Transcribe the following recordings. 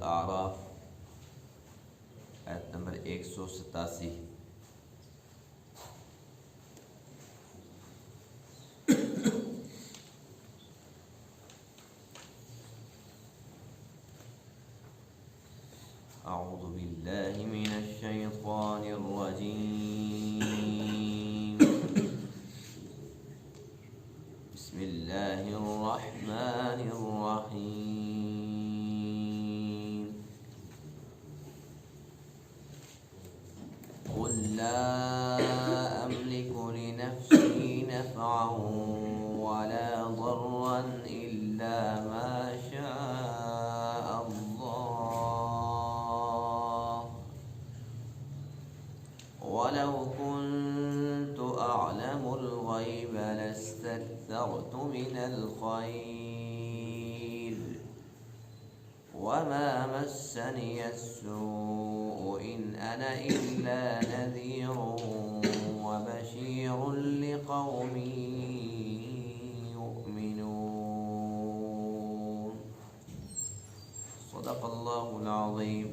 الاعراف آیت نمبر 187۔ اعوذ باللہ من الشیطان الرجیم، بسم اللہ الرحمن الرحیم۔ قل لا املک لنفسی نفعا ولا ضرا الا ما شاء اللہ ولو كنت أعلم الغيب لاستكثرت من الخير وما مسني السوء إن أنا إلا نذير وبشير لقوم يؤمنون۔ صدق الله العظيم۔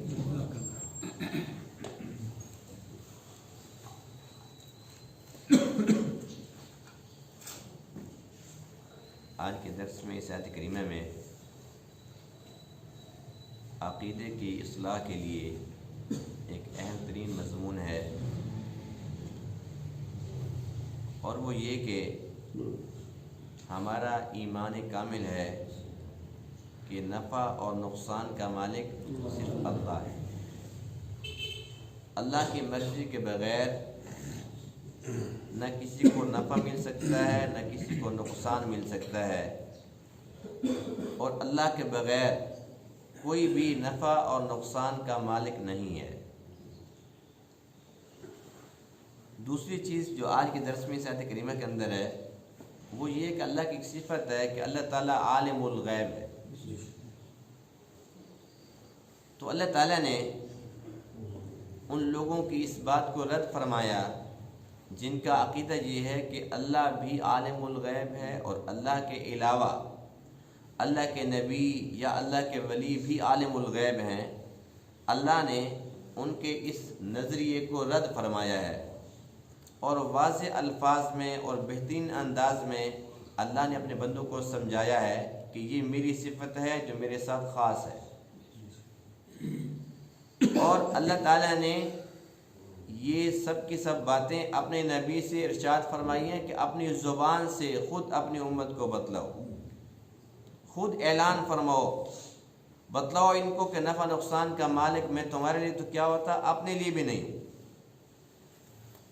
آج کے درس میں اس آیت کریمہ میں عقیدے کی اصلاح کے لیے ایک اہم ترین مضمون ہے، اور وہ یہ کہ ہمارا ایمان کامل ہے کہ نفع اور نقصان کا مالک صرف اللہ ہے۔ اللہ کی مرضی کے بغیر نہ کسی کو نفع مل سکتا ہے نہ کسی کو نقصان مل سکتا ہے، اور اللہ کے بغیر کوئی بھی نفع اور نقصان کا مالک نہیں ہے۔ دوسری چیز جو آج کے درس میں اس آیت کریمہ کے اندر ہے وہ یہ کہ اللہ کی ایک صفت ہے کہ اللہ تعالیٰ عالم الغیب ہے۔ تو اللہ تعالیٰ نے ان لوگوں کی اس بات کو رد فرمایا جن کا عقیدہ یہ ہے کہ اللہ بھی عالم الغیب ہے اور اللہ کے علاوہ اللہ کے نبی یا اللہ کے ولی بھی عالم الغیب ہیں۔ اللہ نے ان کے اس نظریے کو رد فرمایا ہے، اور واضح الفاظ میں اور بہترین انداز میں اللہ نے اپنے بندوں کو سمجھایا ہے کہ یہ میری صفت ہے جو میرے ساتھ خاص ہے۔ اور اللہ تعالیٰ نے یہ سب کی سب باتیں اپنے نبی سے ارشاد فرمائی ہیں کہ اپنی زبان سے خود اپنی امت کو بتلاؤ، خود اعلان فرماؤ، بتلاؤ ان کو کہ نفع نقصان کا مالک میں تمہارے لیے تو کیا ہوتا، اپنے لیے بھی نہیں۔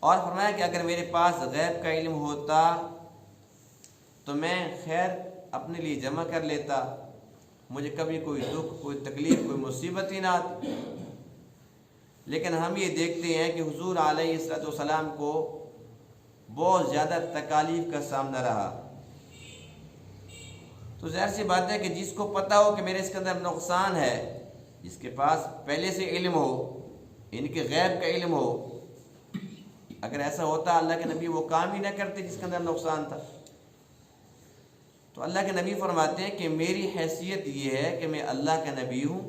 اور فرمایا کہ اگر میرے پاس غیب کا علم ہوتا تو میں خیر اپنے لیے جمع کر لیتا، مجھے کبھی کوئی دکھ، کوئی تکلیف، کوئی مصیبت ہی نہ آتی۔ لیکن ہم یہ دیکھتے ہیں کہ حضور علیہ السلام کو بہت زیادہ تکالیف کا سامنا رہا۔ تو ظاہر سی بات ہے کہ جس کو پتہ ہو کہ میرے اس کے اندر نقصان ہے، جس کے پاس پہلے سے علم ہو، ان کے غیب کا علم ہو، اگر ایسا ہوتا اللہ کے نبی وہ کام ہی نہ کرتے جس کے اندر نقصان تھا۔ تو اللہ کے نبی فرماتے ہیں کہ میری حیثیت یہ ہے کہ میں اللہ کا نبی ہوں،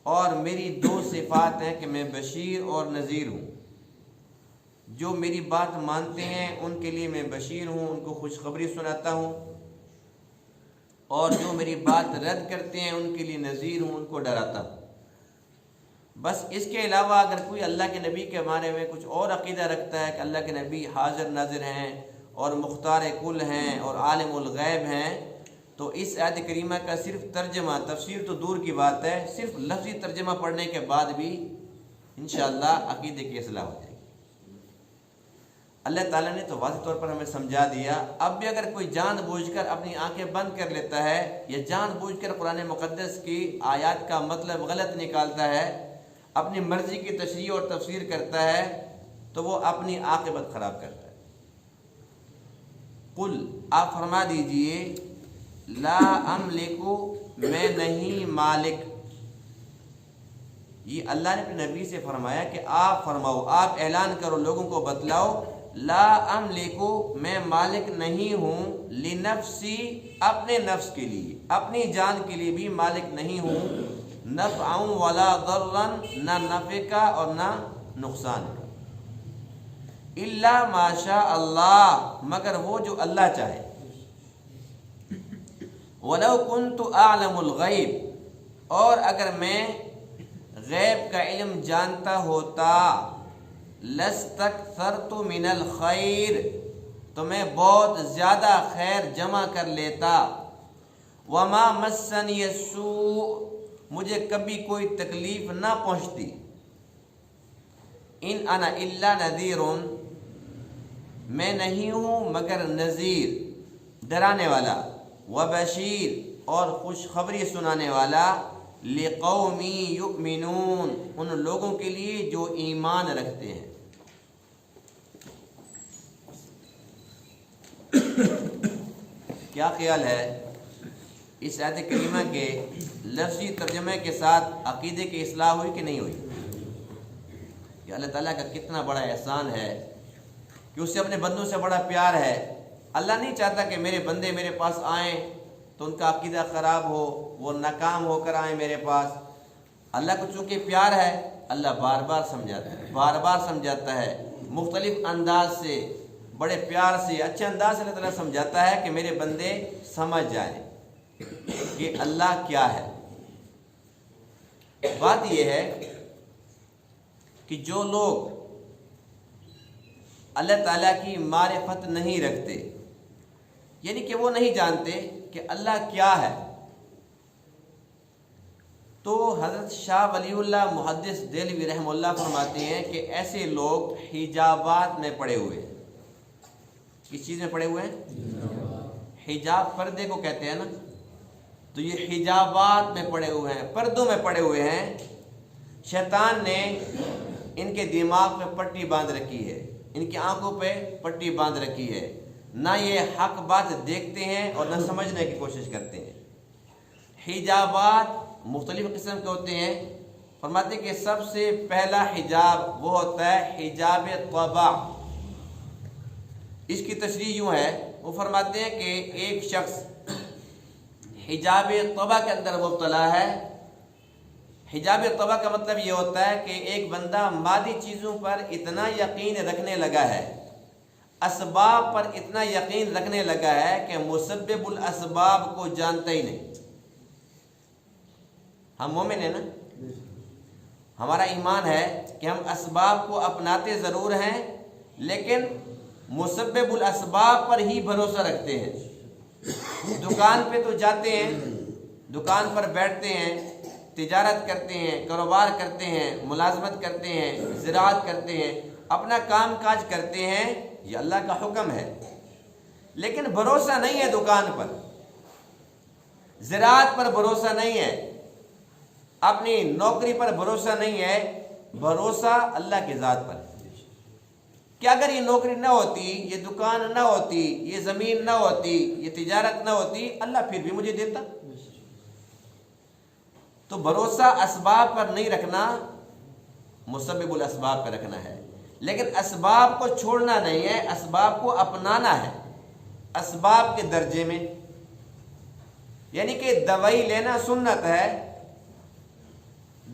اور میری دو صفات ہیں کہ میں بشیر اور نذیر ہوں۔ جو میری بات مانتے ہیں ان کے لیے میں بشیر ہوں، ان کو خوشخبری سناتا ہوں، اور جو میری بات رد کرتے ہیں ان کے لیے نذیر ہوں، ان کو ڈراتا ہوں۔ بس اس کے علاوہ اگر کوئی اللہ کے نبی کے بارے میں کچھ اور عقیدہ رکھتا ہے کہ اللہ کے نبی حاضر ناظر ہیں اور مختار کل ہیں اور عالم الغیب ہیں، تو اس آیت کریمہ کا صرف ترجمہ، تفسیر تو دور کی بات ہے، صرف لفظی ترجمہ پڑھنے کے بعد بھی انشاءاللہ عقیدے کی اصلاح ہو جائے گی۔ اللہ تعالیٰ نے تو واضح طور پر ہمیں سمجھا دیا۔ اب بھی اگر کوئی جان بوجھ کر اپنی آنکھیں بند کر لیتا ہے یا جان بوجھ کر قرآن مقدس کی آیات کا مطلب غلط نکالتا ہے، اپنی مرضی کی تشریح اور تفسیر کرتا ہے، تو وہ اپنی عاقبت خراب کرتا ہے۔ قل، آپ فرما دیجئے، لا املکو، میں نہیں مالک۔ یہ اللہ نے اپنے نبی سے فرمایا کہ آپ فرماؤ، آپ اعلان کرو، لوگوں کو بتلاؤ، لا املکو، میں مالک نہیں ہوں، لنفسی، اپنے نفس کے لیے، اپنی جان کے لیے بھی مالک نہیں ہوں، نفعا ولا ضرا، نہ نفع کا اور نہ نقصان کا، الا ما شاء اللہ، مگر وہ جو اللہ چاہے، ولو كنت اعلم الغیب، اور اگر میں غیب کا علم جانتا ہوتا، لستکثرت من الخیر، تو میں بہت زیادہ خیر جمع کر لیتا، وما مسنی السوء، مجھے کبھی کوئی تکلیف نہ پہنچتی، ان انا الا نذیر، میں نہیں ہوں مگر نذیر، ڈرانے والا، وبشیر، اور خوشخبری سنانے والا، لقوم یؤمنون، ان لوگوں کے لیے جو ایمان رکھتے ہیں۔ کیا خیال ہے اس آیت کریمہ کے لفظی ترجمے کے ساتھ عقیدے کی اصلاح ہوئی کہ نہیں ہوئی؟ کہ اللہ تعالیٰ کا کتنا بڑا احسان ہے کہ اس سے اپنے بندوں سے بڑا پیار ہے۔ اللہ نہیں چاہتا کہ میرے بندے میرے پاس آئیں تو ان کا عقیدہ خراب ہو، وہ ناکام ہو کر آئیں میرے پاس۔ اللہ کو چونکہ پیار ہے، اللہ بار بار سمجھاتا ہے، مختلف انداز سے، بڑے پیار سے، اچھے انداز سے اللہ تعالیٰ سمجھاتا ہے کہ میرے بندے سمجھ جائیں کہ اللہ کیا ہے۔ بات یہ ہے کہ جو لوگ اللہ تعالیٰ کی معرفت نہیں رکھتے، یعنی کہ وہ نہیں جانتے کہ اللہ کیا ہے، تو حضرت شاہ ولی اللہ محدث دہلوی رحمہ اللہ فرماتے ہیں کہ ایسے لوگ حجابات میں پڑے ہوئے ہیں۔ کس چیز میں پڑے ہوئے ہیں؟ حجاب پردے کو کہتے ہیں نا، تو یہ حجابات میں پڑے ہوئے ہیں، پردوں میں پڑے ہوئے ہیں۔ شیطان نے ان کے دماغ پہ پٹی باندھ رکھی ہے، ان کی آنکھوں پہ پٹی باندھ رکھی ہے، نہ یہ حق بات دیکھتے ہیں اور نہ سمجھنے کی کوشش کرتے ہیں۔ حجابات مختلف قسم کے ہوتے ہیں۔ فرماتے ہیں کہ سب سے پہلا حجاب وہ ہوتا ہے حجاب طبع۔ اس کی تشریح یوں ہے، وہ فرماتے ہیں کہ ایک شخص حجاب طبع کے اندر مبتلا ہے۔ حجاب طبع کا مطلب یہ ہوتا ہے کہ ایک بندہ مادی چیزوں پر اتنا یقین رکھنے لگا ہے، اسباب پر اتنا یقین رکھنے لگا ہے کہ مسبب الاسباب کو جانتا ہی نہیں۔ ہم مومن ہیں نا، ہمارا ایمان ہے کہ ہم اسباب کو اپناتے ضرور ہیں لیکن مسبب الاسباب پر ہی بھروسہ رکھتے ہیں۔ دکان پہ تو جاتے ہیں، دکان پر بیٹھتے ہیں، تجارت کرتے ہیں، کاروبار کرتے ہیں، ملازمت کرتے ہیں، زراعت کرتے ہیں، اپنا کام کاج کرتے ہیں، یہ اللہ کا حکم ہے، لیکن بھروسہ نہیں ہے دکان پر، زراعت پر بھروسہ نہیں ہے، اپنی نوکری پر بھروسہ نہیں ہے، بھروسہ اللہ کی ذات پر کہ اگر یہ نوکری نہ ہوتی، یہ دکان نہ ہوتی، یہ زمین نہ ہوتی، یہ تجارت نہ ہوتی، اللہ پھر بھی مجھے دیتا۔ تو بھروسہ اسباب پر نہیں رکھنا، مسبب الاسباب پر رکھنا ہے، لیکن اسباب کو چھوڑنا نہیں ہے، اسباب کو اپنانا ہے اسباب کے درجے میں۔ یعنی کہ دوائی لینا سنت ہے،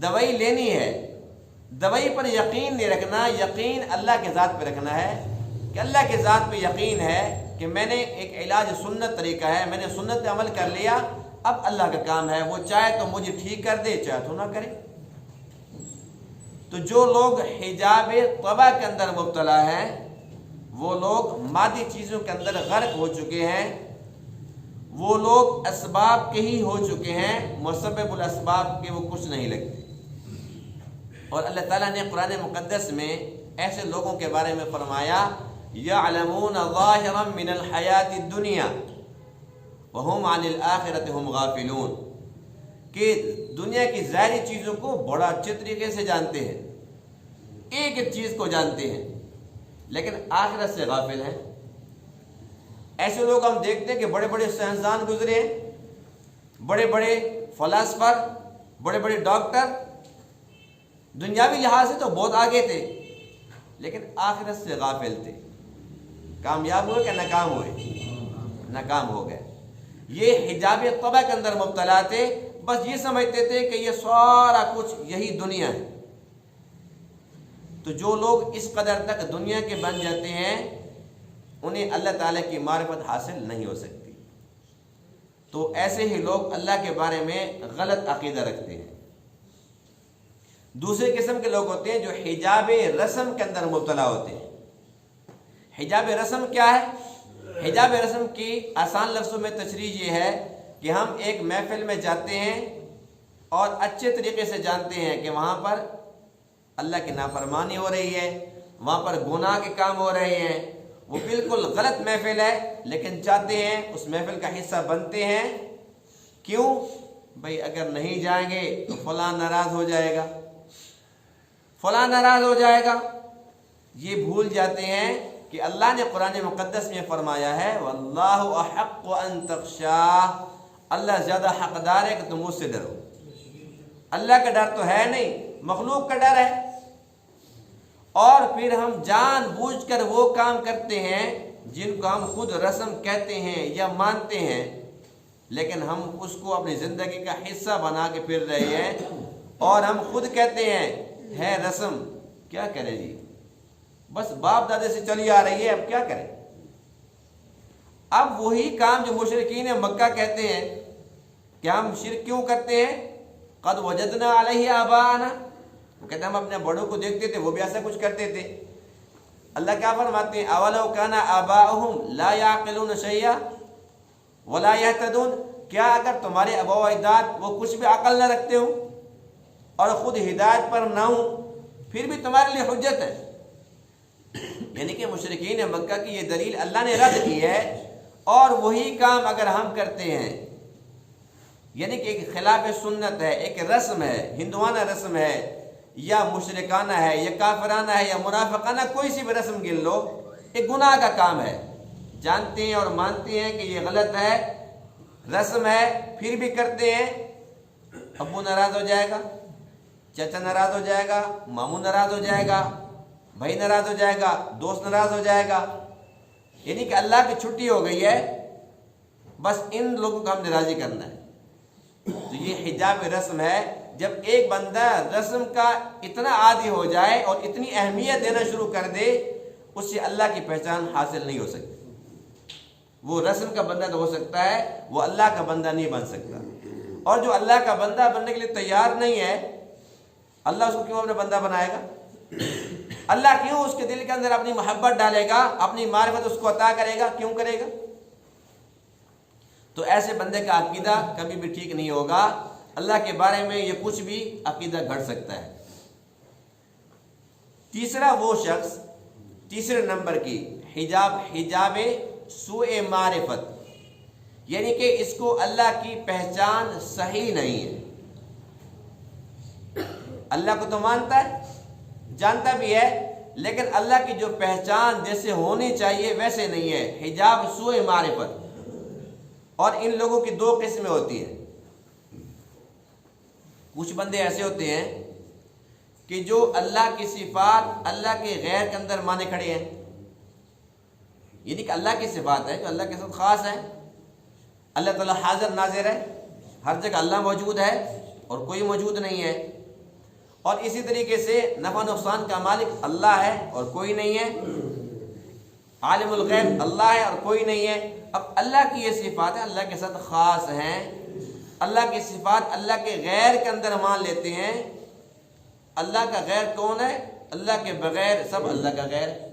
دوائی لینی ہے، دوائی پر یقین نہیں رکھنا، یقین اللہ کے ذات پہ رکھنا ہے کہ اللہ کے ذات پہ یقین ہے کہ میں نے ایک علاج سنت طریقہ ہے، میں نے سنت پہ عمل کر لیا، اب اللہ کا کام ہے، وہ چاہے تو مجھے ٹھیک کر دے، چاہے تو نہ کرے۔ تو جو لوگ حجاب طبع کے اندر مبتلا ہیں، وہ لوگ مادی چیزوں کے اندر غرق ہو چکے ہیں، وہ لوگ اسباب کے ہی ہو چکے ہیں، مسبب الاسباب کے وہ کچھ نہیں لگتے۔ اور اللہ تعالیٰ نے قرآن مقدس میں ایسے لوگوں کے بارے میں فرمایا، یعلمون ظاہرا من الحیات الدنیا وہم عن الآخرۃ ہم غافلون، کہ دنیا کی ظاہری چیزوں کو بڑا اچھے طریقے سے جانتے ہیں، ایک ایک چیز کو جانتے ہیں، لیکن آخرت سے غافل ہیں۔ ایسے لوگ ہم دیکھتے ہیں کہ بڑے بڑے سائنسدان گزرے ہیں، بڑے بڑے فلاسفر، بڑے بڑے ڈاکٹر، دنیاوی لحاظ سے تو بہت آگے تھے لیکن آخرت سے غافل تھے۔ کامیاب ہوئے کہ ناکام ہوئے؟ ناکام ہو گئے۔ یہ حجاب طبع کے اندر مبتلا تھے، بس یہ سمجھتے تھے کہ یہ سارا کچھ یہی دنیا ہے۔ تو جو لوگ اس قدر تک دنیا کے بن جاتے ہیں انہیں اللہ تعالیٰ کی معرفت حاصل نہیں ہو سکتی۔ تو ایسے ہی لوگ اللہ کے بارے میں غلط عقیدہ رکھتے ہیں۔ دوسرے قسم کے لوگ ہوتے ہیں جو حجاب رسم کے اندر مبتلا ہوتے ہیں۔ حجاب رسم کیا ہے؟ حجاب رسم کی آسان لفظوں میں تشریح یہ ہے کہ ہم ایک محفل میں جاتے ہیں اور اچھے طریقے سے جانتے ہیں کہ وہاں پر اللہ کی نافرمانی ہو رہی ہے، وہاں پر گناہ کے کام ہو رہے ہیں، وہ بالکل غلط محفل ہے، لیکن چاہتے ہیں اس محفل کا حصہ بنتے ہیں۔ کیوں؟ بھئی اگر نہیں جائیں گے تو فلاں ناراض ہو جائے گا، فلاں ناراض ہو جائے گا۔ یہ بھول جاتے ہیں کہ اللہ نے قرآن مقدس میں فرمایا ہے واللہ احق ان تخشاہ، اللہ زیادہ حقدار ہے کہ تم مجھ سے ڈرو۔ اللہ کا ڈر تو ہے نہیں، مخلوق کا ڈر ہے۔ اور پھر ہم جان بوجھ کر وہ کام کرتے ہیں جن کو ہم خود رسم کہتے ہیں یا مانتے ہیں، لیکن ہم اس کو اپنی زندگی کا حصہ بنا کے پھر رہے ہیں، اور ہم خود کہتے ہیں ہے رسم، کیا کریں جی، بس باپ دادے سے چلی آ رہی ہے، اب کیا کریں۔ اب وہی کام جو مشرکین مکہ کہتے ہیں کہ ہم شرک کیوں کرتے ہیں، قد وجدنا علیہ آباءنا، وہ کہتے ہیں ہم اپنے بڑوں کو دیکھتے تھے وہ بھی ایسا کچھ کرتے تھے۔ اللہ کیا فرماتے ہیں اولو کان آباؤہم لا یعقلون شیئا ولا یہتدون، کیا اگر تمہارے آباء و اجداد وہ کچھ بھی عقل نہ رکھتے ہوں اور خود ہدایت پر نہ ہوں پھر بھی تمہارے لیے حجت ہے۔ یعنی کہ مشرکین مکہ کی یہ دلیل اللہ نے رد کی ہے، اور وہی کام اگر ہم کرتے ہیں، یعنی کہ ایک خلاف سنت ہے، ایک رسم ہے، ہندوانہ رسم ہے یا مشرکانہ ہے یا کافرانہ ہے یا منافقانہ، کوئی سی بھی رسم گن لو، ایک گناہ کا کام ہے، جانتے ہیں اور مانتے ہیں کہ یہ غلط ہے، رسم ہے، پھر بھی کرتے ہیں۔ ابو ناراض ہو جائے گا، چچا ناراض ہو جائے گا، ماموں ناراض ہو جائے گا، بھائی ناراض ہو جائے گا، دوست ناراض ہو جائے گا، یعنی کہ اللہ کی چھٹی ہو گئی ہے، بس ان لوگوں کو ہم نے راضی کرنا ہے۔ تو یہ حجاب رسم ہے۔ جب ایک بندہ رسم کا اتنا عادی ہو جائے اور اتنی اہمیت دینا شروع کر دے، اس سے اللہ کی پہچان حاصل نہیں ہو سکتی۔ وہ رسم کا بندہ تو ہو سکتا ہے، وہ اللہ کا بندہ نہیں بن سکتا۔ اور جو اللہ کا بندہ بننے کے لیے تیار نہیں ہے، اللہ اس کو کیوں اپنا بندہ بنائے گا؟ اللہ کیوں اس کے دل کے اندر اپنی محبت ڈالے گا، اپنی معرفت اس کو عطا کرے گا؟ کیوں کرے گا؟ تو ایسے بندے کا عقیدہ کبھی بھی ٹھیک نہیں ہوگا۔ اللہ کے بارے میں یہ کچھ بھی عقیدہ گھڑ سکتا ہے۔ تیسرا وہ شخص، تیسرے نمبر کی حجاب سوء معرفت، یعنی کہ اس کو اللہ کی پہچان صحیح نہیں ہے۔ اللہ کو تو مانتا ہے، جانتا بھی ہے، لیکن اللہ کی جو پہچان جیسے ہونی چاہیے ویسے نہیں ہے، حجاب سوء معرفت۔ اور ان لوگوں کی دو قسمیں ہوتی ہیں۔ کچھ بندے ایسے ہوتے ہیں کہ جو اللہ کی صفات اللہ کے غیر کے اندر مانے کھڑے ہیں، یعنی کہ اللہ کی صفات ہے جو اللہ کے ساتھ خاص ہے، اللہ تعالیٰ حاضر ناظر ہے، ہر جگہ اللہ موجود ہے اور کوئی موجود نہیں ہے، اور اسی طریقے سے نفع نقصان کا مالک اللہ ہے اور کوئی نہیں ہے، عالم الغیب اللہ ہے اور کوئی نہیں ہے۔ اب اللہ کی یہ صفات ہیں اللہ کے ساتھ خاص ہیں، اللہ کی صفات اللہ کے غیر کے اندر مان لیتے ہیں۔ اللہ کا غیر کون ہے؟ اللہ کے بغیر سب اللہ کا غیر ہے،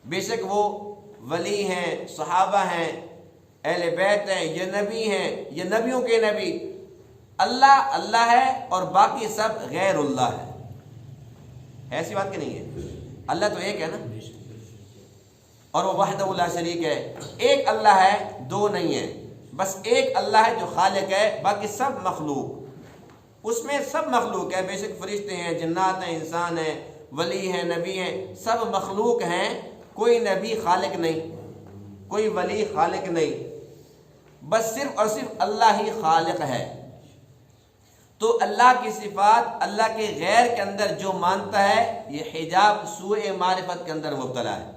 بے شک وہ ولی ہیں، صحابہ ہیں، اہل بیت ہیں، یہ نبی ہیں، یہ نبیوں کے نبی، اللہ اللہ ہے اور باقی سب غیر اللہ ہے۔ ایسی بات کہ نہیں ہے؟ اللہ تو ایک ہے نا، اور وہ وحدہ لا شریک ہے، ایک اللہ ہے، دو نہیں ہے، بس ایک اللہ ہے جو خالق ہے، باقی سب مخلوق، اس میں سب مخلوق ہے، بے شک فرشتے ہیں، جنات ہیں، انسان ہیں، ولی ہیں، نبی ہیں، سب مخلوق ہیں، کوئی نبی خالق نہیں، کوئی ولی خالق نہیں، بس صرف اور صرف اللہ ہی خالق ہے۔ تو اللہ کی صفات اللہ کے غیر کے اندر جو مانتا ہے یہ حجاب سوء معرفت کے اندر مبتلا ہے۔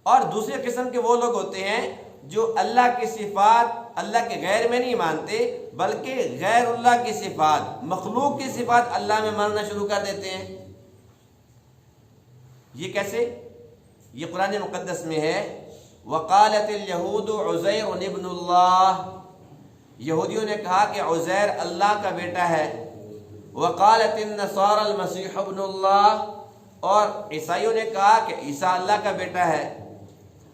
اور دوسرے قسم کے وہ لوگ ہوتے ہیں جو اللہ کی صفات اللہ کے غیر میں نہیں مانتے، بلکہ غیر اللہ کی صفات، مخلوق کی صفات اللہ میں ماننا شروع کر دیتے ہیں۔ یہ کیسے؟ یہ قرآن مقدس میں ہے، وقالت اليہود عزیر ابن اللہ، یہودیوں نے کہا کہ عزیر اللہ کا بیٹا ہے۔ وقالت النصارى المسیح ابن اللہ، اور عیسائیوں نے کہا کہ عیسیٰ اللہ کا بیٹا ہے۔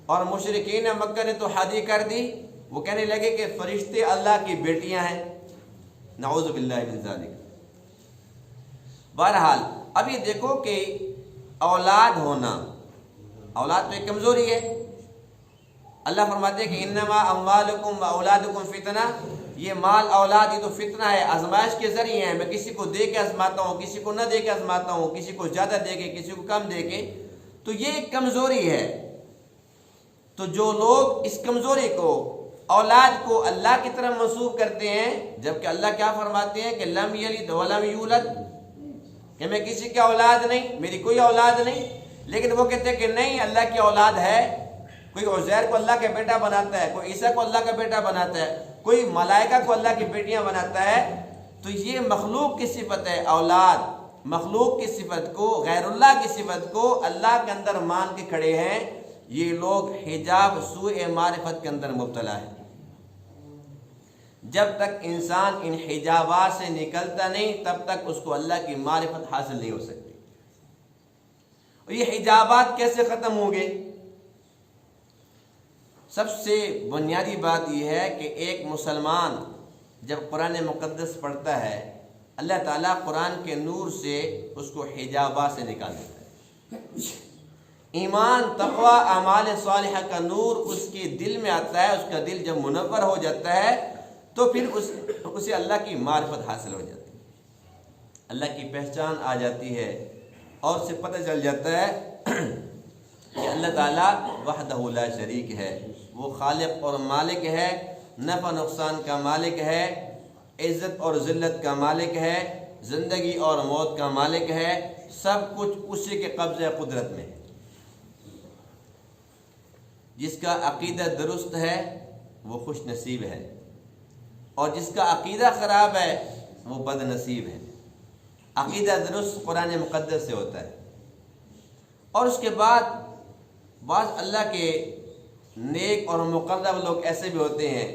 اور مشرکین مکہ نے تو حادی کر دی، وہ کہنے لگے کہ فرشتے اللہ کی بیٹیاں ہیں، نعوذ باللہ من ذالک۔ بہرحال اب یہ دیکھو کہ اولاد ہونا، اولاد تو ایک کمزوری ہے۔ اللہ فرماتے ہیں کہ انما اموالکم و اولادکم فتنہ، یہ مال اولاد یہ تو فتنہ ہے، آزمائش کے ذریعے ہیں۔ میں کسی کو دے کے آزماتا ہوں، کسی کو نہ دے کے آزماتا ہوں، کسی کو زیادہ دے کے کسی کو کم دے کے، تو یہ ایک کمزوری ہے۔ تو جو لوگ اس کمزوری کو، اولاد کو اللہ کی طرف منسوب کرتے ہیں، جبکہ اللہ کیا فرماتے ہیں کہ لم یلد ولم یولد، کہ میں کسی کی اولاد نہیں، میری کوئی اولاد نہیں، لیکن وہ کہتے ہیں کہ نہیں اللہ کی اولاد ہے۔ کوئی عزیر کو اللہ کا بیٹا بناتا ہے، کوئی عیسیٰ کو اللہ کا بیٹا بناتا ہے، کوئی ملائکہ کو اللہ کی بیٹیاں بناتا ہے۔ تو یہ مخلوق کی صفت ہے، اولاد مخلوق کی صفت کو، غیر اللہ کی صفت کو اللہ کے اندر مان کے کھڑے ہیں۔ یہ لوگ حجاب سوء معرفت کے اندر مبتلا ہے۔ جب تک انسان ان حجابات سے نکلتا نہیں، تب تک اس کو اللہ کی معرفت حاصل نہیں ہو سکتی۔ اور یہ حجابات کیسے ختم ہوں گے؟ سب سے بنیادی بات یہ ہے کہ ایک مسلمان جب قرآن مقدس پڑھتا ہے، اللہ تعالیٰ قرآن کے نور سے اس کو حجابات سے نکال دیتا ہے۔ ایمان، تقوی، اعمال صالحہ کا نور اس کے دل میں آتا ہے۔ اس کا دل جب منور ہو جاتا ہے تو پھر اسے اللہ کی معرفت حاصل ہو جاتی ہے، اللہ کی پہچان آ جاتی ہے، اور اسے پتہ چل جاتا ہے کہ اللہ تعالیٰ وحدہ لا شریک ہے، وہ خالق اور مالک ہے، نفع نقصان کا مالک ہے، عزت اور ذلت کا مالک ہے، زندگی اور موت کا مالک ہے، سب کچھ اسی کے قبضہ قدرت میں ہے۔ جس کا عقیدہ درست ہے وہ خوش نصیب ہے، اور جس کا عقیدہ خراب ہے وہ بد نصیب ہے۔ عقیدہ درست قرآن مقدس سے ہوتا ہے۔ اور اس کے بعد بعض اللہ کے نیک اور مقرب لوگ ایسے بھی ہوتے ہیں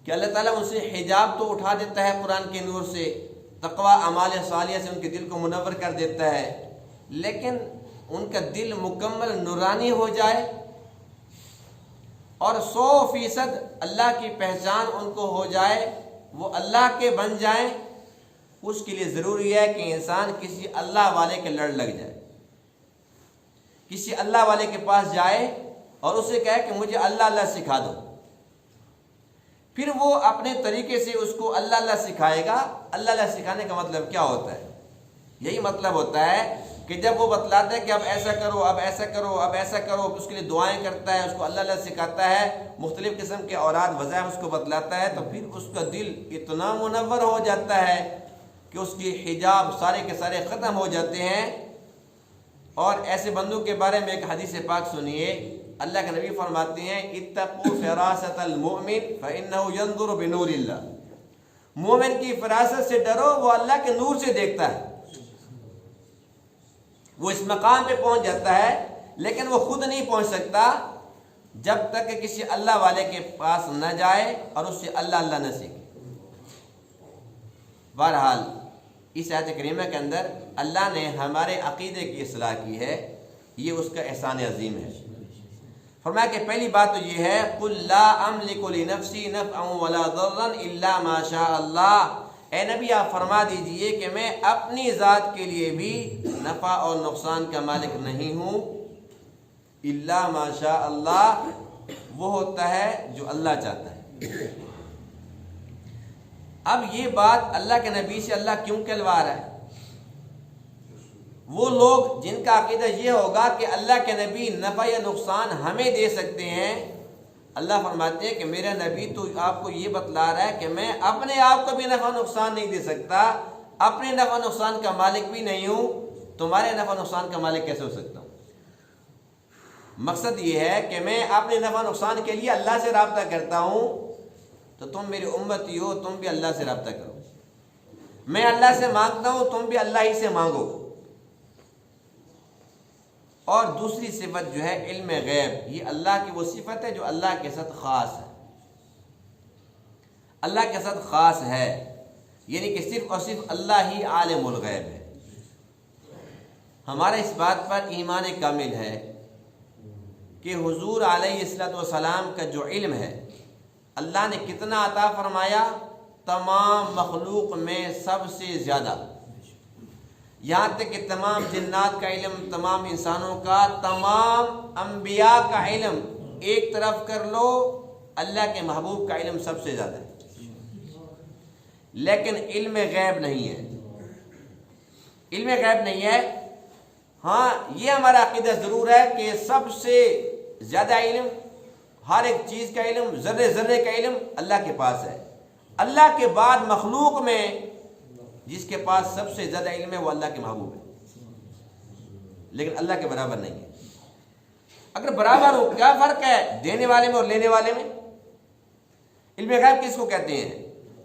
کہ اللہ تعالیٰ ان سے حجاب تو اٹھا دیتا ہے قرآن کے نور سے، تقوی اعمال صالحہ سے ان کے دل کو منور کر دیتا ہے، لیکن ان کا دل مکمل نورانی ہو جائے اور 100% اللہ کی پہچان ان کو ہو جائے، وہ اللہ کے بن جائیں، اس کے لیے ضروری ہے کہ انسان کسی اللہ والے کے لڑ لگ جائے، کسی اللہ والے کے پاس جائے اور اسے کہے کہ مجھے اللہ اللہ سکھا دو۔ پھر وہ اپنے طریقے سے اس کو اللہ اللہ سکھائے گا۔ اللہ اللہ سکھانے کا مطلب کیا ہوتا ہے؟ یہی مطلب ہوتا ہے کہ جب وہ بتلاتا ہے کہ اب ایسا کرو، اب ایسا کرو، اب ایسا کرو، اس کے لیے دعائیں کرتا ہے، اس کو اللہ اللہ سکھاتا ہے، مختلف قسم کے اوراد وظائف اس کو بتلاتا ہے، تو پھر اس کا دل اتنا منور ہو جاتا ہے کہ اس کی حجاب سارے کے سارے ختم ہو جاتے ہیں۔ اور ایسے بندوں کے بارے میں ایک حدیث پاک سنیے، اللہ کے نبی فرماتے ہیں اتقوا فراست المؤمن فإنه ينظر بنور اللہ، مومن کی فراست سے ڈرو، وہ اللہ کے نور سے دیکھتا ہے۔ وہ اس مقام پہ پہنچ جاتا ہے، لیکن وہ خود نہیں پہنچ سکتا جب تک کہ کسی اللہ والے کے پاس نہ جائے اور اس سے اللہ اللہ نہ سیکھے۔ بہرحال اس آیت کریمہ کے اندر اللہ نے ہمارے عقیدے کی اصلاح کی ہے، یہ اس کا احسان عظیم ہے۔ فرمایا کہ پہلی بات تو یہ ہے قُلْ لَا أَمْلِكُ لِنَفْسِي نَفْعًا وَلَا ضَرًّا إِلَّا مَا شَاءَ اللَّهُ، اے نبی آپ فرما دیجئے کہ میں اپنی ذات کے لیے بھی نفع اور نقصان کا مالک نہیں ہوں، الا ما شاء اللہ، وہ ہوتا ہے جو اللہ چاہتا ہے۔ اب یہ بات اللہ کے نبی سے اللہ کیوں کہلوا رہا ہے؟ وہ لوگ جن کا عقیدہ یہ ہوگا کہ اللہ کے نبی نفع یا نقصان ہمیں دے سکتے ہیں، اللہ فرماتے ہیں کہ میرا نبی تو آپ کو یہ بتلا رہا ہے کہ میں اپنے آپ کو بھی نفع نقصان نہیں دے سکتا، اپنے نفع نقصان کا مالک بھی نہیں ہوں، تمہارے نفع نقصان کا مالک کیسے ہو سکتا ہوں؟ مقصد یہ ہے کہ میں اپنے نفع نقصان کے لیے اللہ سے رابطہ کرتا ہوں، تو تم میری امتی ہو، تم بھی اللہ سے رابطہ کرو۔ میں اللہ سے مانگتا ہوں، تم بھی اللہ ہی سے مانگو۔ اور دوسری صفت جو ہے علم غیب، یہ اللہ کی وہ صفت ہے جو اللہ کے ساتھ خاص ہے، اللہ کے ساتھ خاص ہے، یعنی کہ صرف اور صرف اللہ ہی عالم الغیب ہے۔ ہمارا اس بات پر ایمان کامل ہے کہ حضور علیہ الصلوۃ والسلام کا جو علم ہے اللہ نے کتنا عطا فرمایا، تمام مخلوق میں سب سے زیادہ، یہاں تک کہ تمام جنات کا علم، تمام انسانوں کا، تمام انبیاء کا علم ایک طرف کر لو، اللہ کے محبوب کا علم سب سے زیادہ ہے، لیکن علم غیب نہیں ہے، علم غیب نہیں ہے۔ ہاں یہ ہمارا عقیدہ ضرور ہے کہ سب سے زیادہ علم، ہر ایک چیز کا علم، ذرے ذرے کا علم اللہ کے پاس ہے۔ اللہ کے بعد مخلوق میں جس کے پاس سب سے زیادہ علم ہے وہ اللہ کے محبوب ہے، لیکن اللہ کے برابر نہیں ہے۔ اگر برابر ہو، کیا فرق ہے دینے والے میں اور لینے والے میں؟ علم غیب کس کو کہتے ہیں؟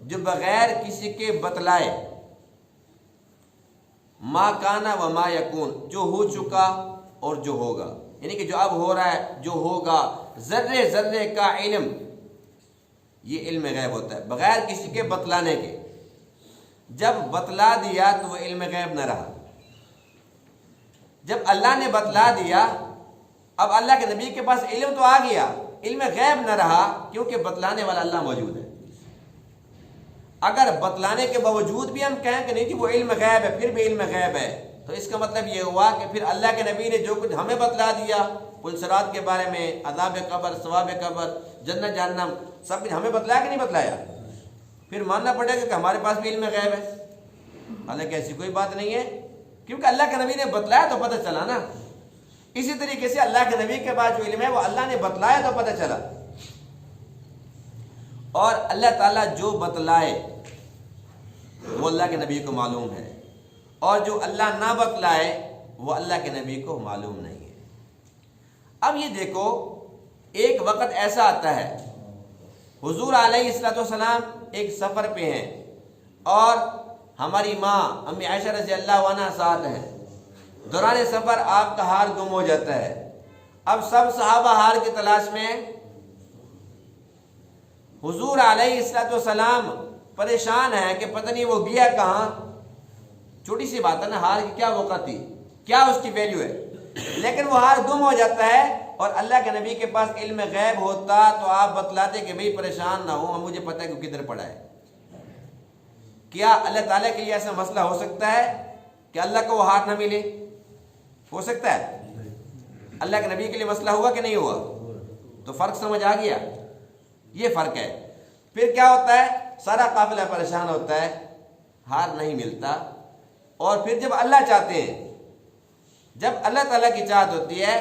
جو بغیر کسی کے بتلائے، ما کانا و ما یکون، جو ہو چکا اور جو ہوگا، یعنی کہ جو اب ہو رہا ہے، جو ہوگا، ذرے ذرے کا علم، یہ علم غیب ہوتا ہے بغیر کسی کے بتلانے کے۔ جب بتلا دیا تو وہ علم غیب نہ رہا، جب اللہ نے بتلا دیا اب اللہ کے نبی کے پاس علم تو آ گیا، علم غیب نہ رہا، کیونکہ بتلانے والا اللہ موجود ہے۔ اگر بتلانے کے باوجود بھی ہم کہیں کہ نہیں جی وہ علم غیب ہے، پھر بھی علم غیب ہے، تو اس کا مطلب یہ ہوا کہ پھر اللہ کے نبی نے جو کچھ ہمیں بتلا دیا پل صراط کے بارے میں، عذاب قبر، ثواب قبر، جنت جہنم، سب کچھ ہمیں بتلایا کہ نہیں بتلایا؟ پھر ماننا پڑے گا کہ ہمارے پاس بھی علم غیب ہے، حالانکہ ایسی کوئی بات نہیں ہے، کیونکہ اللہ کے نبی نے بتلایا تو پتہ چلا نا۔ اسی طریقے سے اللہ کے نبی کے بعد جو علم ہے وہ اللہ نے بتلایا تو پتہ چلا، اور اللہ تعالیٰ جو بتلائے وہ اللہ کے نبی کو معلوم ہے، اور جو اللہ نہ بتلائے وہ اللہ کے نبی کو معلوم نہیں ہے۔ اب یہ دیکھو، ایک وقت ایسا آتا ہے حضور علیہ الصلوۃ والسلام ایک سفر پہ ہیں اور ہماری ماں امی عائشہ رضی اللہ عنہا ساتھ ہیں، دوران سفر آپ کا ہار گم ہو جاتا ہے۔ اب سب صحابہ ہار کی تلاش میں، حضور علیہ الصلوۃ والسلام پریشان ہے کہ پتہ نہیں وہ گیا کہاں۔ چھوٹی سی بات ہے نا، ہار کی کیا وقت تھی، کیا اس کی ویلیو ہے، لیکن وہ ہار گم ہو جاتا ہے، اور اللہ کے نبی کے پاس علم غیب ہوتا تو آپ بتلاتے کہ بھئی پریشان نہ ہو، مجھے پتہ ہے کہ کدھر پڑا ہے۔ کیا اللہ تعالیٰ کے لیے ایسا مسئلہ ہو سکتا ہے کہ اللہ کو وہ ہار نہ ملے؟ ہو سکتا ہے؟ اللہ کے نبی کے لیے مسئلہ ہوا کہ نہیں ہوا؟ تو فرق سمجھ آ گیا، یہ فرق ہے۔ پھر کیا ہوتا ہے، سارا قافلہ پریشان ہوتا ہے، ہار نہیں ملتا، اور پھر جب اللہ چاہتے ہیں، جب اللہ تعالیٰ کی چاہت ہوتی ہے،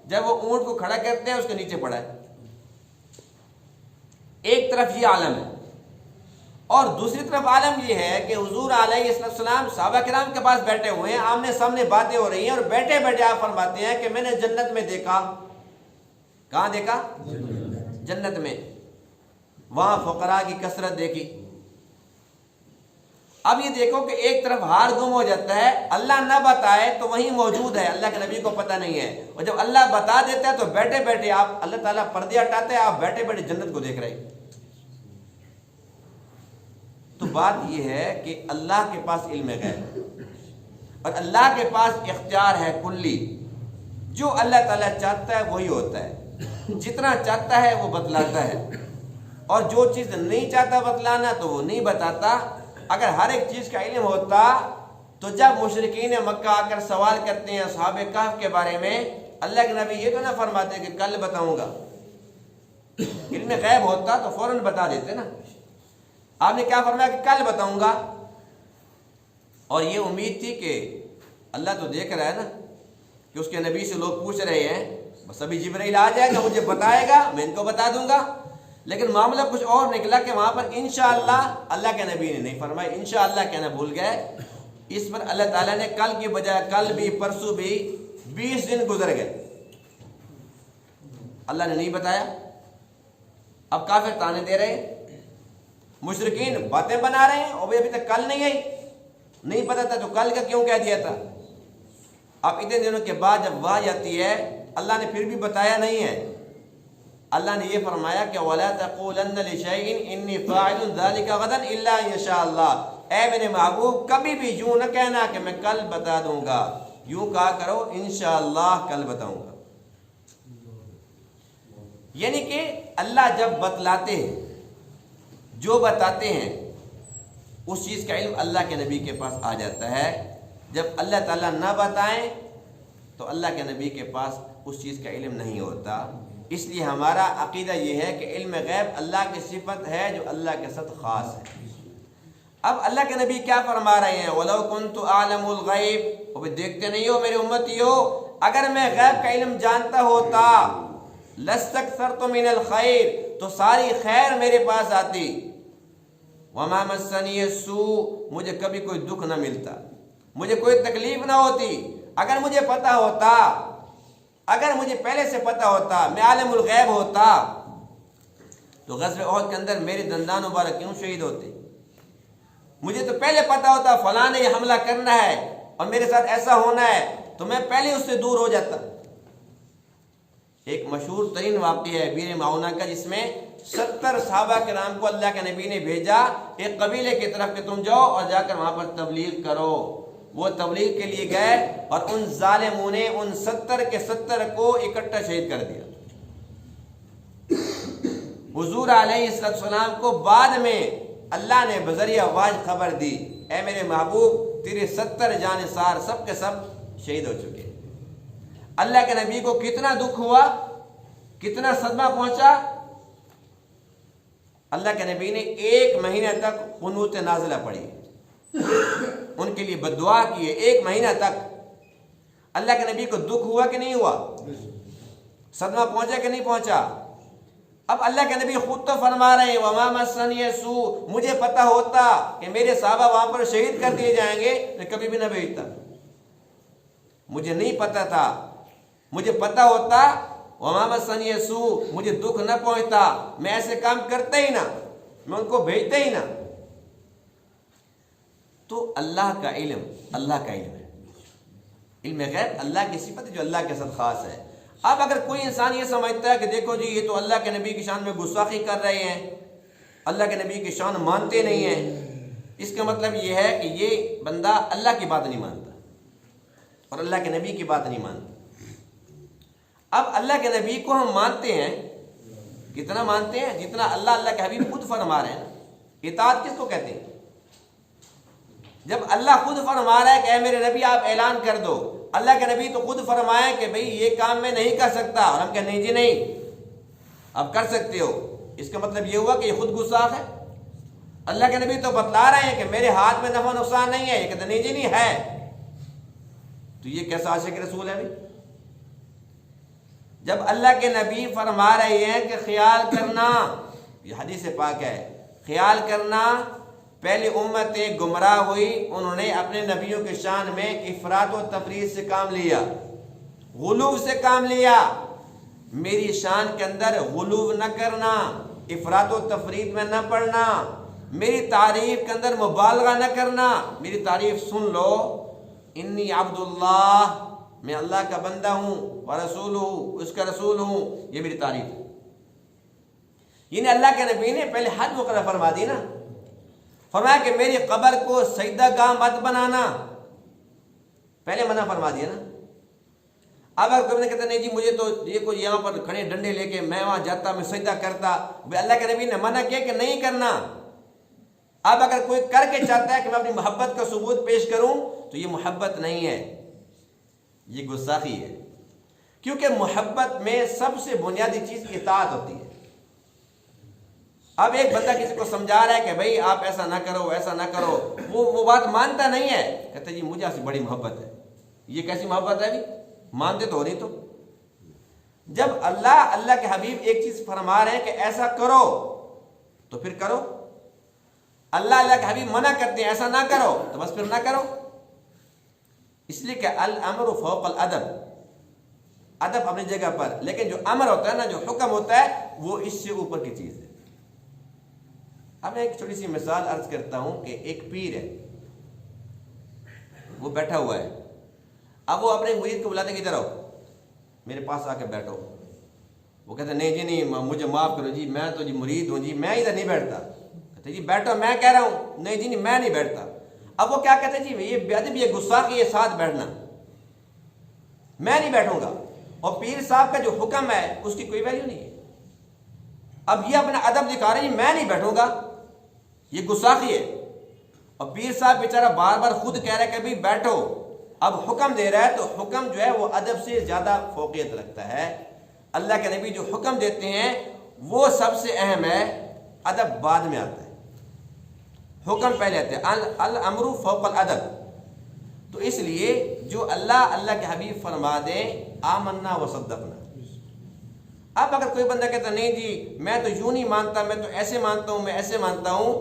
جب وہ اونٹ کو کھڑا کرتے ہیں اس کے نیچے پڑا ہے۔ ایک طرف یہ عالم ہے، اور دوسری طرف عالم یہ ہے کہ حضور علیہ السلام صحابہ کرام کے پاس بیٹھے ہوئے ہیں، آمنے سامنے باتیں ہو رہی ہیں، اور بیٹھے بیٹھے آپ فرماتے ہیں کہ میں نے جنت میں دیکھا۔ کہاں دیکھا؟ جنت میں، وہاں فقراء کی کثرت دیکھی۔ اب یہ دیکھو کہ ایک طرف ہار گم ہو جاتا ہے، اللہ نہ بتائے تو وہیں موجود ہے، اللہ کے نبی کو پتہ نہیں ہے، اور جب اللہ بتا دیتا ہے تو بیٹھے بیٹھے آپ، اللہ تعالیٰ پردے ہٹاتے ہیں، آپ بیٹھے بیٹھے جنت کو دیکھ رہے۔ تو بات یہ ہے کہ اللہ کے پاس علم غیب، اور اللہ کے پاس اختیار ہے کلی، جو اللہ تعالیٰ چاہتا ہے وہی ہوتا ہے، جتنا چاہتا ہے وہ بتلاتا ہے، اور جو چیز نہیں چاہتا بتلانا تو وہ نہیں بتاتا۔ اگر ہر ایک چیز کا علم ہوتا تو جب مشرکین مکہ آ کر سوال کرتے ہیں اصحاب کہف کے بارے میں، اللہ کے نبی یہ تو نہ فرماتے کہ کل بتاؤں گا، علم غیب ہوتا تو فوراً بتا دیتے نا۔ آپ نے کیا فرمایا کہ کل بتاؤں گا، اور یہ امید تھی کہ اللہ تو دیکھ رہا ہے نا کہ اس کے نبی سے لوگ پوچھ رہے ہیں، بس ابھی جبرائیل آ جائے گا، مجھے بتائے گا، میں ان کو بتا دوں گا۔ لیکن معاملہ کچھ اور نکلا کہ وہاں پر انشاءاللہ اللہ کے نبی نے نہیں فرمایا، انشاءاللہ کہنا بھول گئے۔ اس پر اللہ تعالیٰ نے کل کی بجائے کل بھی، پرسوں بھی، 20 دن گزر گئے، اللہ نے نہیں بتایا؟ اب کافر تانے دے رہے ہیں، مشرکین باتیں بنا رہے ہیں، اور ابھی تک کل نہیں آئی، نہیں پتا تھا تو کل کا کیوں کہہ دیا تھا؟ اب اتنے دنوں کے بعد جب وحی آتی ہے اللہ نے پھر بھی بتایا نہیں ہے۔ اللہ نے یہ فرمایا کہ وَلَا تَقُولَنَّ لِشَيْءٍ إِنِّي فَاعِلٌ ذَلِكَ غَدًا إِلَّا إِن شَاءَ اللَّهُ، اے میرے محبوب کبھی بھی یوں نہ کہنا کہ میں کل بتا دوں گا، یوں کہا کرو انشاءاللہ کل بتاؤں گا۔ یعنی کہ اللہ جب بتلاتے ہیں، جو بتاتے ہیں اس چیز کا علم اللہ کے نبی کے پاس آ جاتا ہے۔ جب اللہ تعالیٰ نہ بتائیں تو اللہ کے نبی کے پاس اس چیز کا علم نہیں ہوتا۔ اس لیے ہمارا عقیدہ یہ ہے کہ علم غیب اللہ کی صفت ہے جو اللہ کے ساتھ خاص ہے۔ اب اللہ کے نبی کیا فرما رہے ہیں؟ وَلَوْ كُنْتُ أَعْلَمُ الْغَيْبِ، وہ دیکھتے نہیں ہو میرے امتیو، اگر میں غیب کا علم جانتا ہوتا لَاسْتَكْثَرْتُ مِنَ الْخَيْرِ، تو ساری خیر میرے پاس آتی، وَمَا مَسَّنِيَ السُّوءُ، مجھے کبھی کوئی دکھ نہ ملتا، مجھے کوئی تکلیف نہ ہوتی۔ اگر مجھے پتا ہوتا، اگر مجھے پہلے سے پتا ہوتا، میں عالم الغیب ہوتا، تو غزوہ احد کے اندر میرے دندان مبارک کیوں شہید ہوتے؟ مجھے تو پہلے پتا ہوتا فلاں نے یہ حملہ کرنا ہے اور میرے ساتھ ایسا ہونا ہے، تو میں پہلے اس سے دور ہو جاتا۔ ایک مشہور ترین واقعہ ہے بیر معونہ کا، جس میں 70 صحابہ کرام کو اللہ کے نبی نے بھیجا ایک قبیلے کی طرف کہ تم جاؤ اور جا کر وہاں پر تبلیغ کرو۔ وہ تبلیغ کے لیے گئے اور ان ظالموں نے ان 70 کے 70 کو اکٹھا شہید کر دیا۔ حضور علیہ السلام کو بعد میں اللہ نے بذریعہ واحد خبر دی، اے میرے محبوب تیرے 70 جانثار سب کے سب شہید ہو چکے۔ اللہ کے نبی کو کتنا دکھ ہوا، کتنا صدمہ پہنچا۔ اللہ کے نبی نے 1 مہینہ تک قنوت نازلہ پڑھی، ان کے لیے بددعا کیے 1 مہینہ تک۔ اللہ کے نبی کو دکھ ہوا کہ نہیں ہوا؟ صدمہ پہنچا کہ نہیں پہنچا؟ اب اللہ کے نبی خود تو فرما رہے ہیں وَمَا مَسَّنِيَ السُّوءُ، مجھے پتا ہوتا کہ میرے صحابہ وہاں پر شہید کر دیے جائیں گے میں کبھی بھی نہ بھیجتا۔ مجھے نہیں پتا تھا، مجھے پتا ہوتا وَمَا مَسَّنِيَ السُّوءُ، مجھے دکھ نہ پہنچتا، میں ایسے کام کرتا ہی نہ، میں ان کو بھیجتا ہی نہ۔ تو اللہ کا علم اللہ کا علم ہے، علم غیب اللہ کی صفت ہے جو اللہ کے ساتھ خاص ہے۔ اب اگر کوئی انسان یہ سمجھتا ہے کہ دیکھو جی یہ تو اللہ کے نبی کی شان میں گستاخی کر رہے ہیں، اللہ کے نبی کی شان مانتے نہیں ہیں، اس کا مطلب یہ ہے کہ یہ بندہ اللہ کی بات نہیں مانتا اور اللہ کے نبی کی بات نہیں مانتا۔ اب اللہ کے نبی کو ہم مانتے ہیں، کتنا مانتے ہیں؟ جتنا اللہ کے حبیب خود فرما رہے ہیں۔ اطاعت کس کو کہتے ہیں؟ جب اللہ خود فرما رہا ہے کہ اے میرے نبی آپ اعلان کر دو، اللہ کے نبی تو خود فرمائے کہ بھئی یہ کام میں نہیں کر سکتا، اور ہم کہیں نہیں جی نہیں آپ کر سکتے ہو، اس کا مطلب یہ ہوا کہ یہ خود گستاخ ہے۔ اللہ کے نبی تو بتلا رہے ہیں کہ میرے ہاتھ میں نفع نقصان نہیں ہے، یہ کہتے نہیں جی نہیں ہے، تو یہ کیسا عاشق رسول ہے بھائی؟ جب اللہ کے نبی فرما رہے ہیں کہ خیال کرنا، یہ حدیث پاک ہے، خیال کرنا پہلی امتیں گمراہ ہوئی، انہوں نے اپنے نبیوں کے شان میں افراط و تفریط سے کام لیا، غلو سے کام لیا۔ میری شان کے اندر غلو نہ کرنا، افراط و تفریط میں نہ پڑنا، میری تعریف کے اندر مبالغہ نہ کرنا۔ میری تعریف سن لو، انی عبد اللہ، میں اللہ کا بندہ ہوں، ورسول ہوں، اس کا رسول ہوں، یہ میری تعریف ہے۔ یعنی اللہ کے نبی نے پہلے حد مقرر فرما دی نا، فرمایا کہ میری قبر کو سجدہ گاہ مت بنانا، پہلے منع فرما دیا نا۔ اب اگر کوئی کہتا نہیں جی مجھے تو یہ کوئی یہاں پر کھڑے ڈنڈے لے کے میں وہاں جاتا میں سجدہ کرتا، بھائی اللہ کے نبی نے منع کیا کہ نہیں کرنا۔ اب اگر کوئی کر کے چاہتا ہے کہ میں اپنی محبت کا ثبوت پیش کروں تو یہ محبت نہیں ہے، یہ گستاخی ہے، کیونکہ محبت میں سب سے بنیادی چیز اطاعت ہوتی ہے۔ اب ایک بندہ کسی کو سمجھا رہا ہے کہ بھئی آپ ایسا نہ کرو ایسا نہ کرو، وہ بات مانتا نہیں ہے، کہتا جی مجھے آپ سے بڑی محبت ہے۔ یہ کیسی محبت ہے؟ مانتے تو ہو نہیں تو۔ جب اللہ کے حبیب ایک چیز فرما رہے ہیں کہ ایسا کرو تو پھر کرو، اللہ کے حبیب منع کرتے ہیں ایسا نہ کرو تو بس پھر نہ کرو۔ اس لیے کہ الامر فوق الادب، ادب اپنی جگہ پر، لیکن جو امر ہوتا ہے نا، جو حکم ہوتا ہے، وہ اس سے اوپر کی چیز ہے۔ اب میں ایک چھوٹی سی مثال عرض کرتا ہوں کہ ایک پیر ہے، وہ بیٹھا ہوا ہے، اب وہ اپنے مرید کو بلاتے کہ ادھر آؤ، میرے پاس آ کے بیٹھو۔ وہ کہتے ہیں نہیں جی نہیں، مجھے معاف کرو جی، میں تو جی مرید ہوں جی، میں ادھر نہیں بیٹھتا۔ کہتے جی بیٹھو، میں کہہ رہا ہوں، نہیں جی نہیں میں نہیں بیٹھتا۔ اب وہ کیا کہتے ہیں جی یہ بے ادب، یہ گستاخی، یہ ساتھ بیٹھنا، میں نہیں بیٹھوں گا۔ اور پیر صاحب کا جو حکم ہے اس کی کوئی ویلیو نہیں ہے۔ اب یہ اپنا ادب دکھا رہے ہیں، میں نہیں بیٹھوں گا، یہ گستاخی ہے۔ اور پیر صاحب بیچارہ بار بار خود کہہ رہا ہے کہ بھی بیٹھو، اب حکم دے رہا ہے، تو حکم جو ہے وہ ادب سے زیادہ فوقیت رکھتا ہے۔ اللہ کے نبی جو حکم دیتے ہیں وہ سب سے اہم ہے، ادب بعد میں آتا ہے، حکم پہلے آتے ہیں، الامر فوق الادب۔ تو اس لیے جو اللہ کے حبیب فرما دیں، آمنا و صدقنا۔ اب اگر کوئی بندہ کہتا نہیں جی میں تو یوں نہیں مانتا، میں تو ایسے مانتا ہوں، میں ایسے مانتا ہوں،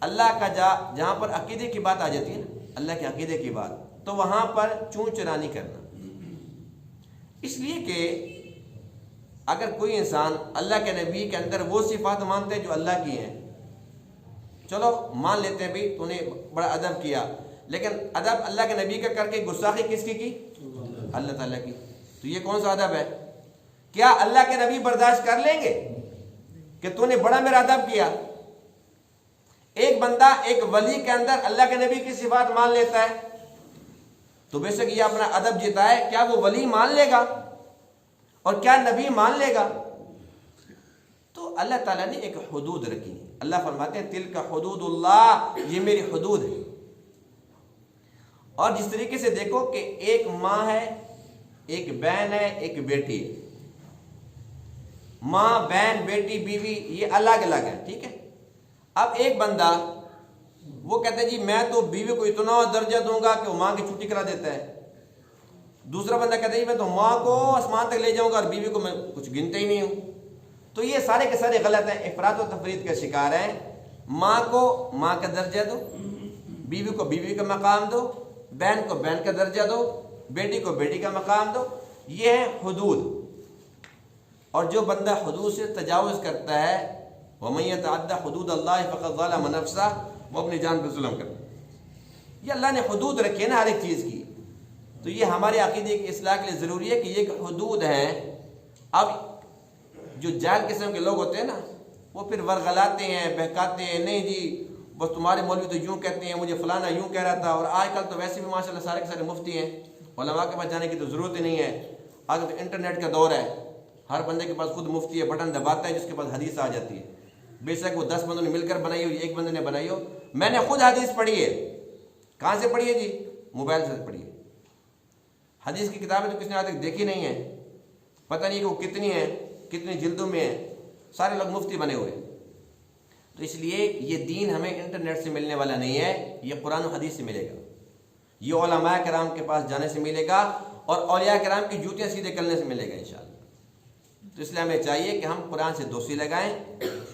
اللہ کا جہاں پر عقیدے کی بات آ جاتی ہے نا، اللہ کے عقیدے کی بات، تو وہاں پر چون چرا نہیں کرنا۔ اس لیے کہ اگر کوئی انسان اللہ کے نبی کے اندر وہ صفات مانتے ہیں جو اللہ کی ہیں، چلو مان لیتے ہیں بھی تو نے بڑا ادب کیا، لیکن ادب اللہ کے نبی کا کر کے گستاخی کس کی اللہ تعالیٰ کی، تو یہ کون سا ادب ہے؟ کیا اللہ کے نبی برداشت کر لیں گے کہ تو نے بڑا میرا ادب کیا؟ ایک بندہ ایک ولی کے اندر اللہ کے نبی کی صفات مان لیتا ہے تو بے شک یہ اپنا ادب جیتا ہے، کیا وہ ولی مان لے گا اور کیا نبی مان لے گا؟ تو اللہ تعالیٰ نے ایک حدود رکھی، اللہ فرماتے ہیں تلک حدود اللہ، یہ میری حدود ہے۔ اور جس طریقے سے دیکھو کہ ایک ماں ہے، ایک بہن ہے، ایک بیٹی ہے، ماں بہن بیٹی بیوی یہ الگ الگ ہے، ٹھیک ہے۔ اب ایک بندہ وہ کہتا ہے جی میں تو بیوی کو اتنا درجہ دوں گا کہ وہ ماں کی چھٹی کرا دیتا ہے، دوسرا بندہ کہتا ہے جی میں تو ماں کو آسمان تک لے جاؤں گا اور بیوی کو میں کچھ گنتا ہی نہیں ہوں۔ تو یہ سارے کے سارے غلط ہیں، افراط و تفرید کا شکار ہیں۔ ماں کو ماں کا درجہ دو، بیوی کو بیوی کا مقام دو، بہن کو بہن کا درجہ دو، بیٹی کو بیٹی کا مقام دو، یہ ہے حدود۔ اور جو بندہ حدود سے تجاوز کرتا ہے، وَمَن يَتَعَدَّ حُدُودَ اللَّهِ فَقَدْ ظَلَمَ نَفْسَهُ، وہ اپنی جان پر ظلم کرتا ہے۔ یہ اللہ نے حدود رکھی ہے نا ہر ایک چیز کی، تو یہ ہمارے عقیدے کی اصلاح کے لیے ضروری ہے کہ یہ ایک حدود ہیں۔ اب جو جاہل قسم کے لوگ ہوتے ہیں نا، وہ پھر ورغلاتے ہیں، بہکاتے ہیں، نہیں جی بس تمہارے مولوی تو یوں کہتے ہیں، مجھے فلانا یوں کہہ رہا تھا، اور آج کل تو ویسے بھی ماشاءاللہ سارے کے سارے مفتی ہیں، علماء کے پاس جانے کی تو ضرورت ہی نہیں ہے۔ آج تو انٹرنیٹ کا دور ہے، ہر بندے کے پاس خود مفتی ہے، بٹن دباتا ہے جس کے پاس حدیث آ جاتی ہے، بے شک وہ 10 بندوں نے مل کر بنائی ہو، ایک بندے نے بنائی ہو۔ میں نے خود حدیث پڑھی ہے، کہاں سے پڑھی ہے جی؟ موبائل سے پڑھی ہے۔ حدیث کی کتابیں تو کس نے آج تک دیکھی نہیں ہے، پتہ نہیں کہ وہ کتنی ہیں، کتنی جلدوں میں ہیں، سارے لوگ مفتی بنے ہوئے۔ تو اس لیے یہ دین ہمیں انٹرنیٹ سے ملنے والا نہیں ہے، یہ قرآن و حدیث سے ملے گا، یہ علماء کرام کے پاس جانے سے ملے گا، اور اولیاء کرام کی جوتیاں سیدھے کرنے سے ملے گا انشاءاللہ۔ تو اس لیے ہمیں چاہیے کہ ہم قرآن سے دوستی لگائیں،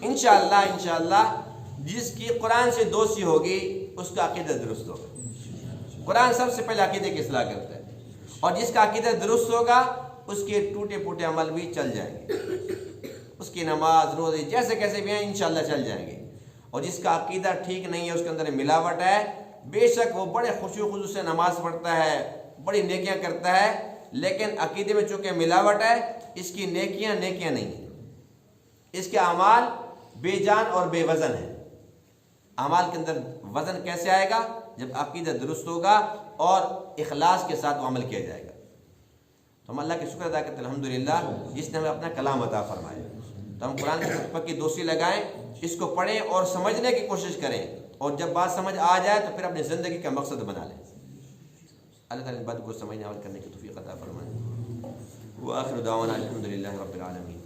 انشاءاللہ جس کی قرآن سے دوستی ہوگی اس کا عقیدہ درست ہوگا۔ قرآن سب سے پہلے عقیدے کی اصلاح کرتا ہے، اور جس کا عقیدہ درست ہوگا اس کے ٹوٹے پھوٹے عمل بھی چل جائیں گے، اس کی نماز روزے جیسے کیسے بھی ہیں انشاءاللہ چل جائیں گے۔ اور جس کا عقیدہ ٹھیک نہیں ہے، اس کے اندر ملاوٹ ہے، بے شک وہ بڑے خشوع و خضوع سے نماز پڑھتا ہے، بڑی نیکیاں کرتا ہے، لیکن عقیدے میں چونکہ ملاوٹ ہے، اس کی نیکیاں نہیں ہیں، اس کے اعمال بے جان اور بے وزن ہیں۔ اعمال کے اندر وزن کیسے آئے گا؟ جب عقیدہ درست ہوگا اور اخلاص کے ساتھ وہ عمل کیا جائے گا۔ تو ہم اللہ کے شکر ادا کرتے ہیں الحمدللہ جس نے ہمیں اپنا کلام عطا فرمایا۔ تو ہم قرآن کی پکی دوستی لگائیں، اس کو پڑھیں اور سمجھنے کی کوشش کریں، اور جب بات سمجھ آ جائے تو پھر اپنی زندگی کا مقصد بنا لیں۔ اللہ تعالیٰ اس بات کو سمجھنے عمل کرنے کی توفیق عطا فرمائے۔ وآخر دعوانا الحمدللہ رب العالمین۔